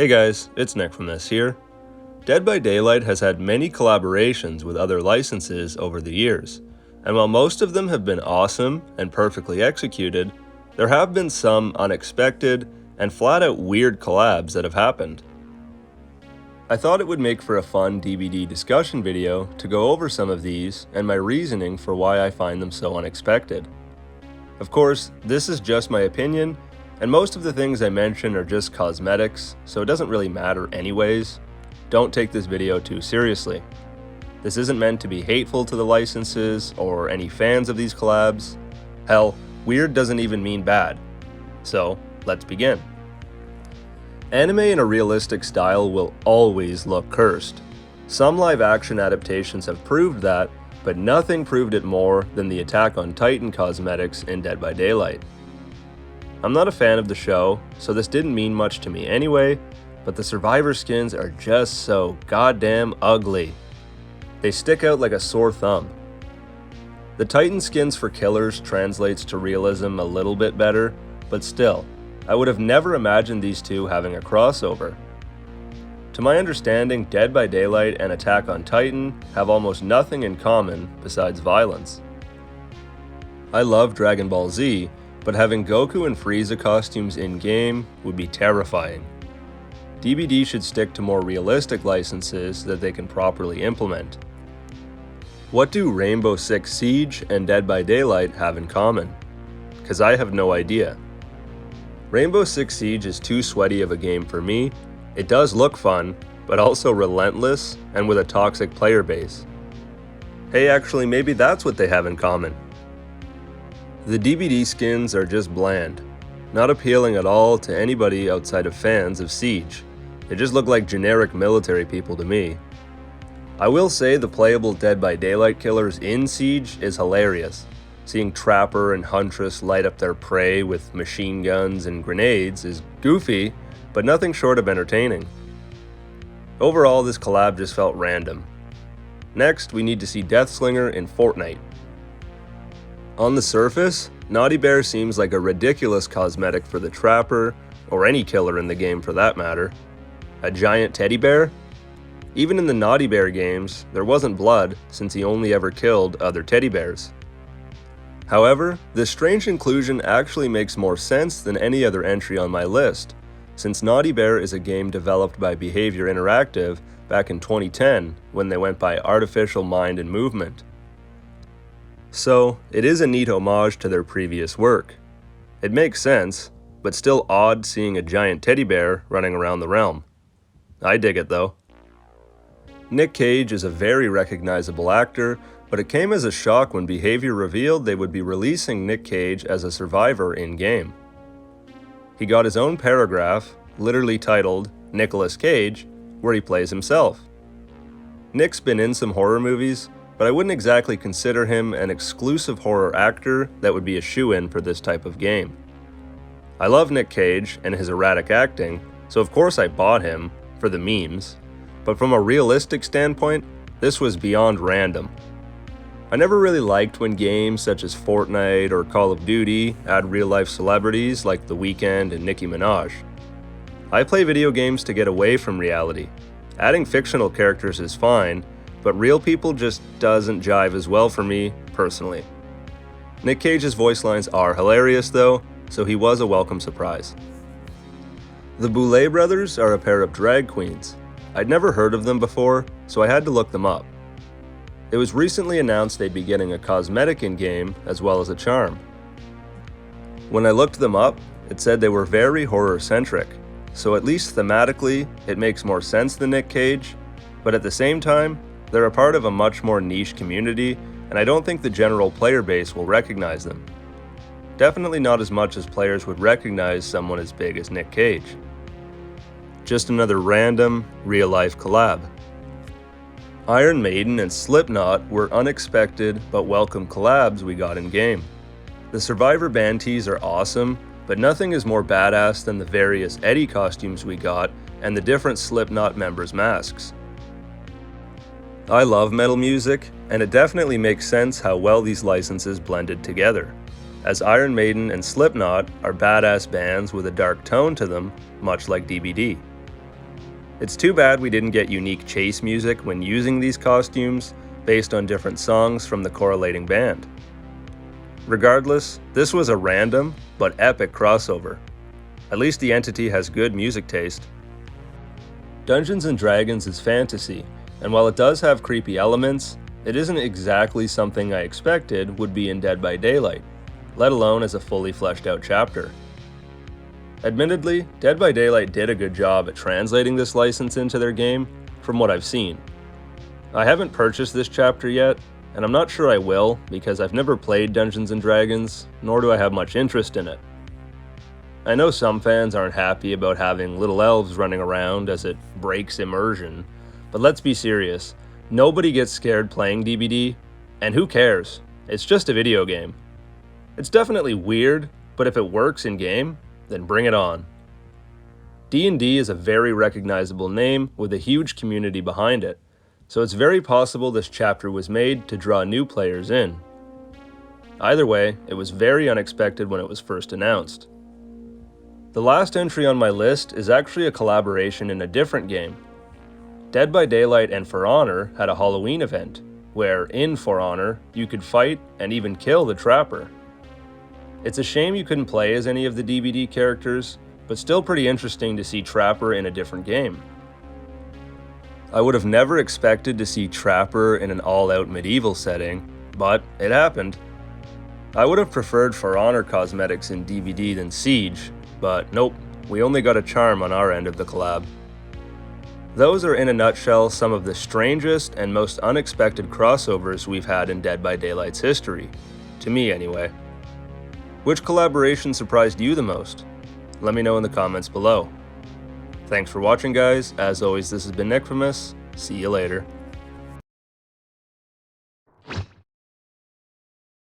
Hey guys, it's Nick from this here. Dead by Daylight has had many collaborations with other licenses over the years, and while most of them have been awesome and perfectly executed, there have been some unexpected and flat-out weird collabs that have happened. I thought it would make for a fun DBD discussion video to go over some of these and my reasoning for why I find them so unexpected. Of course, this is just my opinion, and most of the things I mention are just cosmetics, so it doesn't really matter anyways. Don't take this video too seriously. This isn't meant to be hateful to the licenses or any fans of these collabs. Hell, weird doesn't even mean bad. So, let's begin. Anime in a realistic style will always look cursed. Some live-action adaptations have proved that, but nothing proved it more than the Attack on Titan cosmetics in Dead by Daylight. I'm not a fan of the show, so this didn't mean much to me anyway, but the survivor skins are just so goddamn ugly. They stick out like a sore thumb. The Titan skins for killers translates to realism a little bit better, but still, I would have never imagined these two having a crossover. To my understanding, Dead by Daylight and Attack on Titan have almost nothing in common besides violence. I love Dragon Ball Z, but having Goku and Frieza costumes in-game would be terrifying. DBD should stick to more realistic licenses that they can properly implement. What do Rainbow Six Siege and Dead by Daylight have in common? Cause I have no idea. Rainbow Six Siege is too sweaty of a game for me. It does look fun, but also relentless and with a toxic player base. Hey, actually maybe that's what they have in common. The DBD skins are just bland, not appealing at all to anybody outside of fans of Siege. They just look like generic military people to me. I will say the playable Dead by Daylight killers in Siege is hilarious. Seeing Trapper and Huntress light up their prey with machine guns and grenades is goofy, but nothing short of entertaining. Overall, this collab just felt random. Next, we need to see Deathslinger in Fortnite. On the surface, Naughty Bear seems like a ridiculous cosmetic for the Trapper, or any killer in the game for that matter. A giant teddy bear? Even in the Naughty Bear games, there wasn't blood since he only ever killed other teddy bears. However, this strange inclusion actually makes more sense than any other entry on my list, since Naughty Bear is a game developed by Behavior Interactive back in 2010 when they went by Artificial Mind and Movement. So, it is a neat homage to their previous work. It makes sense, but still odd seeing a giant teddy bear running around the realm. I dig it though. Nic Cage is a very recognizable actor, but it came as a shock when Behavior revealed they would be releasing Nic Cage as a survivor in-game. He got his own paragraph, literally titled Nicolas Cage, where he plays himself. Nick's been in some horror movies, but I wouldn't exactly consider him an exclusive horror actor that would be a shoo-in for this type of game. I love Nic Cage and his erratic acting, so of course I bought him, for the memes, but from a realistic standpoint, this was beyond random. I never really liked when games such as Fortnite or Call of Duty add real-life celebrities like The Weeknd and Nicki Minaj. I play video games to get away from reality. Adding fictional characters is fine, but real people just doesn't jive as well for me, personally. Nic Cage's voice lines are hilarious though, so he was a welcome surprise. The Boulet Brothers are a pair of drag queens. I'd never heard of them before, so I had to look them up. It was recently announced they'd be getting a cosmetic in-game as well as a charm. When I looked them up, it said they were very horror-centric, so at least thematically, it makes more sense than Nic Cage, but at the same time, they're a part of a much more niche community, and I don't think the general player base will recognize them. Definitely not as much as players would recognize someone as big as Nic Cage. Just another random, real-life collab. Iron Maiden and Slipknot were unexpected but welcome collabs we got in-game. The Survivor band tees are awesome, but nothing is more badass than the various Eddie costumes we got and the different Slipknot members' masks. I love metal music, and it definitely makes sense how well these licenses blended together, as Iron Maiden and Slipknot are badass bands with a dark tone to them, much like DBD. It's too bad we didn't get unique chase music when using these costumes based on different songs from the correlating band. Regardless, this was a random but epic crossover. At least the entity has good music taste. Dungeons & Dragons is fantasy, and while it does have creepy elements, it isn't exactly something I expected would be in Dead by Daylight, let alone as a fully fleshed out chapter. Admittedly, Dead by Daylight did a good job at translating this license into their game, from what I've seen. I haven't purchased this chapter yet, and I'm not sure I will because I've never played Dungeons & Dragons, nor do I have much interest in it. I know some fans aren't happy about having little elves running around as it breaks immersion, but let's be serious, nobody gets scared playing DBD, and who cares? It's just a video game. It's definitely weird, but if it works in-game, then bring it on. D&D is a very recognizable name with a huge community behind it, so it's very possible this chapter was made to draw new players in. Either way, it was very unexpected when it was first announced. The last entry on my list is actually a collaboration in a different game. Dead by Daylight and For Honor had a Halloween event, where in For Honor, you could fight and even kill the Trapper. It's a shame you couldn't play as any of the DBD characters, but still pretty interesting to see Trapper in a different game. I would have never expected to see Trapper in an all-out medieval setting, but it happened. I would have preferred For Honor cosmetics in DBD than Siege, but nope, we only got a charm on our end of the collab. Those are in a nutshell some of the strangest and most unexpected crossovers we've had in Dead by Daylight's history, to me anyway. Which collaboration surprised you the most? Let me know in the comments below. Thanks for watching, guys. As always, this has been Nick. See you later.